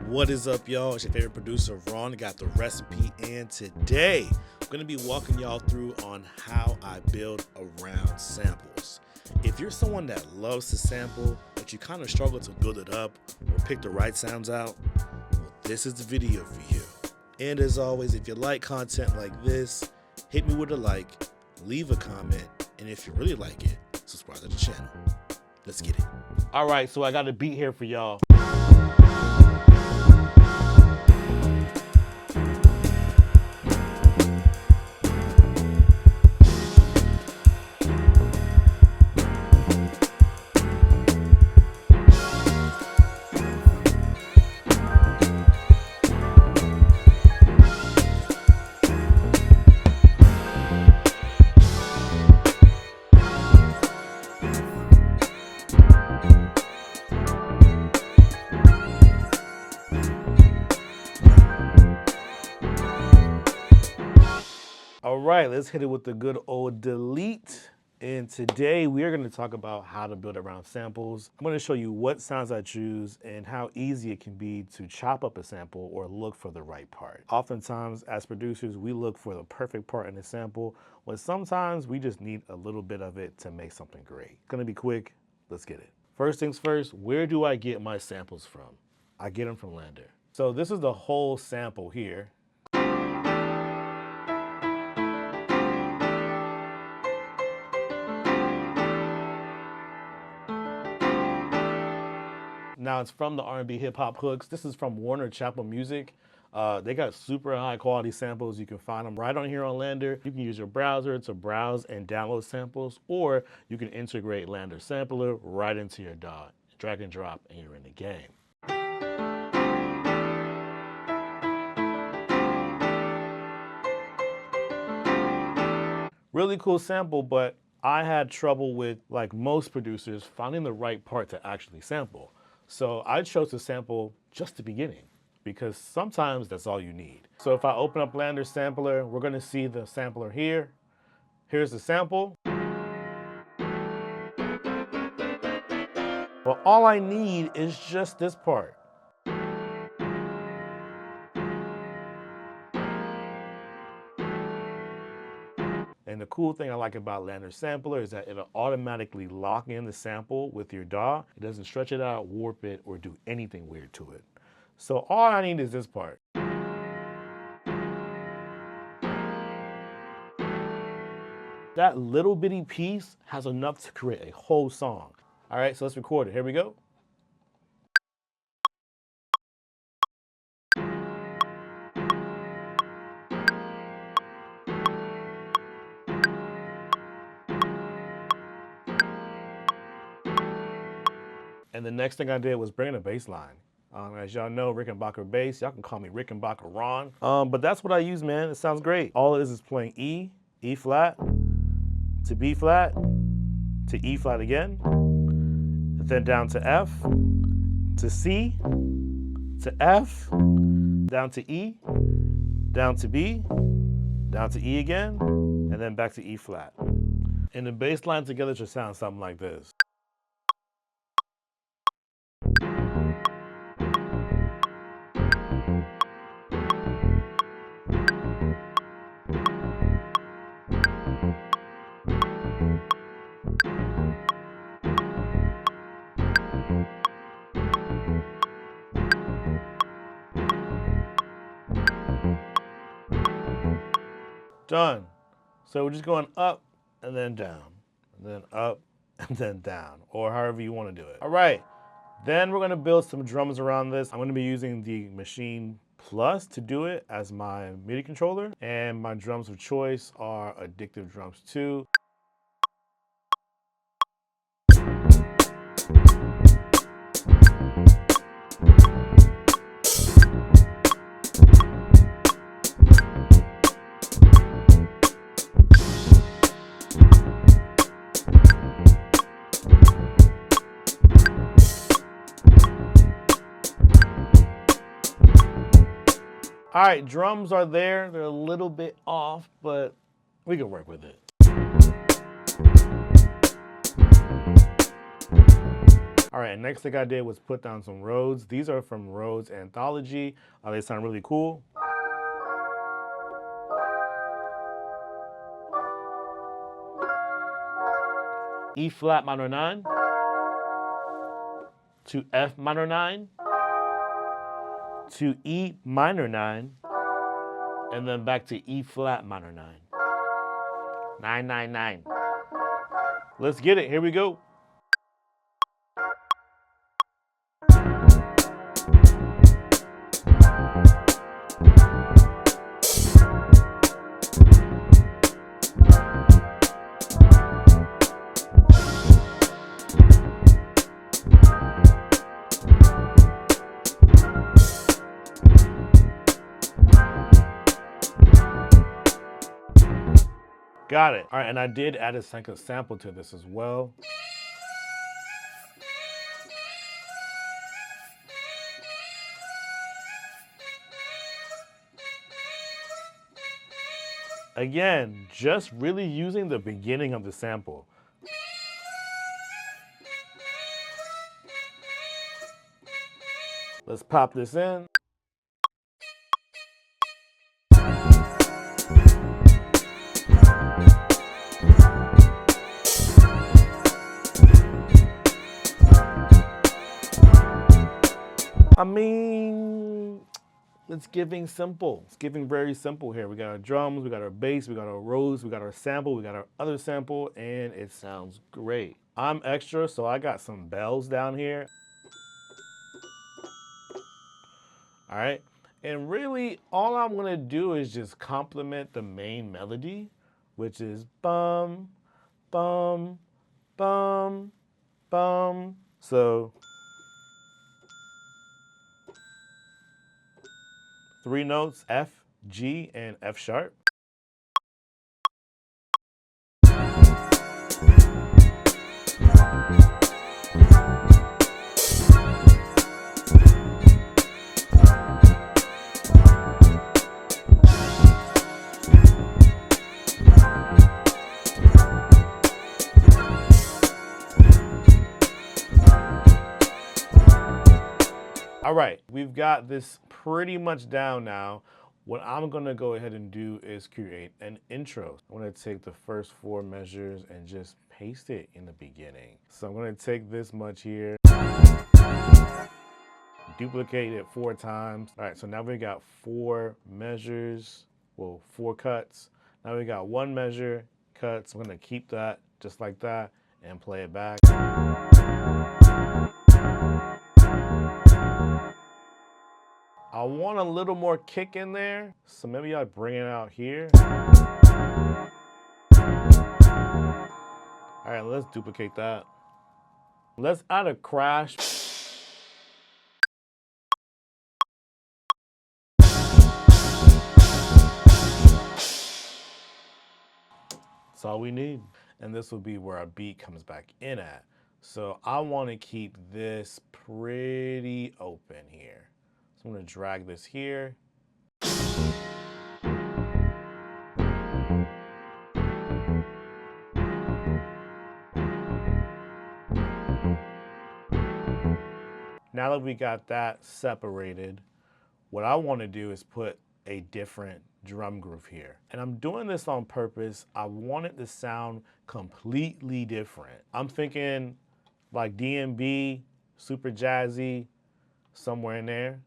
What is up, y'all? It's your favorite producer, Ron. Got the recipe, and today I'm going to be walking y'all through on how I build around samples. If you're someone that loves to sample, but you kind of struggle to build it up or pick the right sounds out, well, this is the video for you. And as always, if you like content like this, hit me with a like, leave a comment, and if you really like it, subscribe to the channel. Let's get it. All right, so I got a beat here for y'all. All right, let's hit it with the good old delete. And today we are going to talk about how to build around samples. I'm going to show you what sounds I choose and how easy it can be to chop up a sample or look for the right part. Oftentimes as producers, we look for the perfect part in a sample, when sometimes we just need a little bit of it to make something great. It's going to be quick. Let's get it. First things first, where do I get my samples from? I get them from LANDR. So this is the whole sample here. Now it's from the R&B hip hop hooks. This is from Warner Chappell Music. They got super high quality samples. You can find them right on here on LANDR. You can use your browser to browse and download samples, or you can integrate LANDR sampler right into your DAW. Drag and drop and you're in the game. Really cool sample, but I had trouble with, like most producers, finding the right part to actually sample. So I chose to sample just the beginning because sometimes that's all you need. So if I open up LANDR sampler, we're gonna see the sampler here. Here's the sample. Well, all I need is just this part. And the cool thing I like about LANDR Sampler is that it'll automatically lock in the sample with your DAW. It doesn't stretch it out, warp it, or do anything weird to it. So all I need is this part. That little bitty piece has enough to create a whole song. All right, so let's record it. Here we go. And the next thing I did was bring in a bass line. As y'all know, Rickenbacker bass, y'all can call me Rickenbacker Ron. But that's what I use, man. It sounds great. All it is playing E, E flat, to B flat, to E flat again, then down to F, to C, to F, down to E, down to B, down to E again, and then back to E flat. And the bass line together should sound something like this. Done. So we're just going up and then down, and then up and then down, or however you want to do it. All right, then we're going to build some drums around this. I'm going to be using the Machine Plus to do it as my MIDI controller, and my drums of choice are Addictive Drums 2. All right, drums are there. They're a little bit off, but we can work with it. All right, next thing I did was put down some RHODES. These are from RHODES Anthology. They sound really cool. E flat minor 9 to F minor 9 to E minor 9 and then back to E flat minor 9. 999. Let's get it. Here we go. Got it. All right, and I did add a second sample to this as well. Again, just really using the beginning of the sample. Let's pop this in. I mean, it's giving simple. It's giving very simple here. We got our drums, we got our bass, we got our RHODES, we got our sample, we got our other sample, and it sounds great. I'm extra, so I got some bells down here. All right, and really all I'm gonna do is just complement the main melody, which is bum, bum, bum, bum. So 3 notes, F, G, and F sharp. All right, we've got this pretty much down now. What I'm gonna go ahead and do is create an intro. I'm gonna take the first 4 measures and just paste it in the beginning. So I'm gonna take this much here, duplicate it 4 times. All right, so now we got 4 measures, well, 4 cuts. Now we got 1 measure, cuts. I'm gonna keep that just like that and play it back. I want a little more kick in there, so maybe I'll bring it out here. All right, let's duplicate that. Let's add a crash. That's all we need. And this will be where our beat comes back in at. So I want to keep this pretty open here. So I'm going to drag this here. Now that we got that separated, what I want to do is put a different drum groove here. And I'm doing this on purpose. I want it to sound completely different. I'm thinking like D&B, super jazzy, somewhere in there.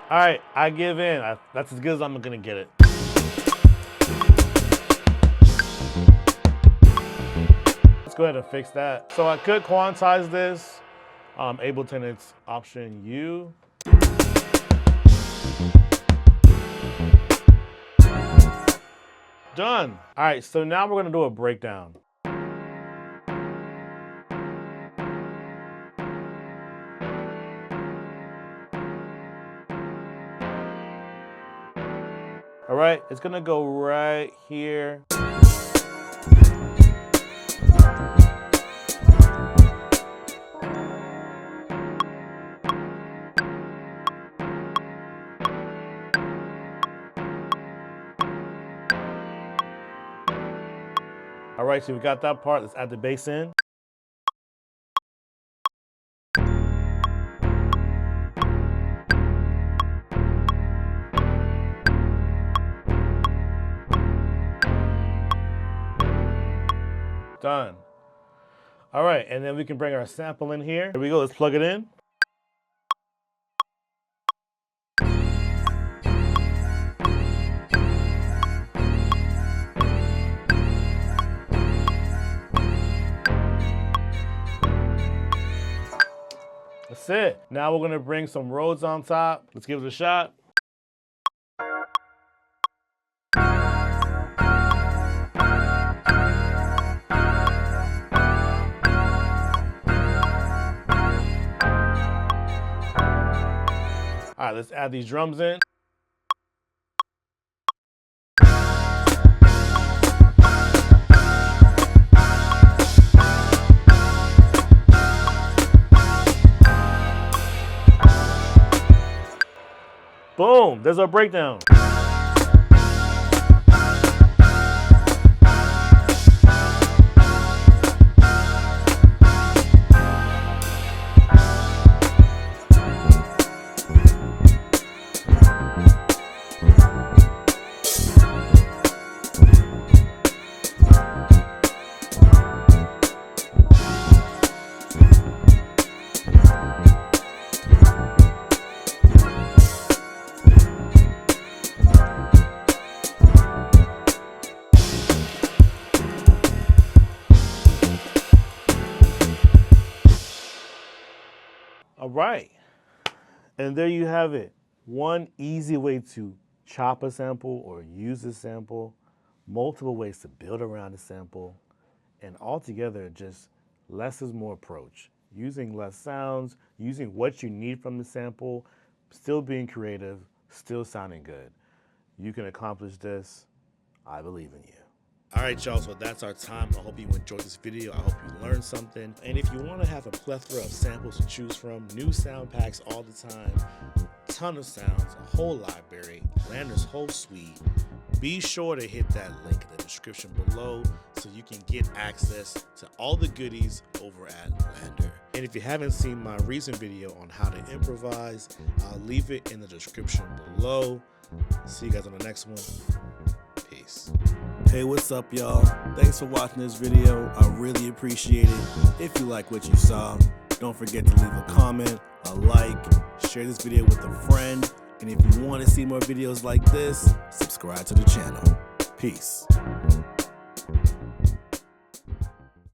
All right, I give in. That's as good as I'm gonna get it. Let's go ahead and fix that. So I could quantize this. Ableton, it's option U. Done. All right, so now we're gonna do a breakdown. right, it's gonna go right here. All right, so we got that part. Let's add the bass in. Done. All right, and then we can bring our sample in here. Here we go, let's plug it in. That's it. Now we're gonna bring some Rhodes on top. Let's give it a shot. All right, let's add these drums in. Boom, there's our breakdown. All right, and there you have it. One easy way to chop a sample or use a sample, multiple ways to build around a sample, and altogether just less is more approach. Using less sounds, using what you need from the sample, still being creative, still sounding good. You can accomplish this. I believe in you. All right, y'all, so that's our time. I hope you enjoyed this video. I hope you learned something. And if you want to have a plethora of samples to choose from, new sound packs all the time, ton of sounds, a whole library, LANDR's whole suite, be sure to hit that link in the description below so you can get access to all the goodies over at LANDR. And if you haven't seen my recent video on how to improvise, I'll leave it in the description below. See you guys on the next one. Peace. Hey, what's up, y'all? Thanks for watching this video. I really appreciate it. If you like what you saw, don't forget to leave a comment, a like, share this video with a friend, and if you want to see more videos like this, subscribe to the channel. Peace.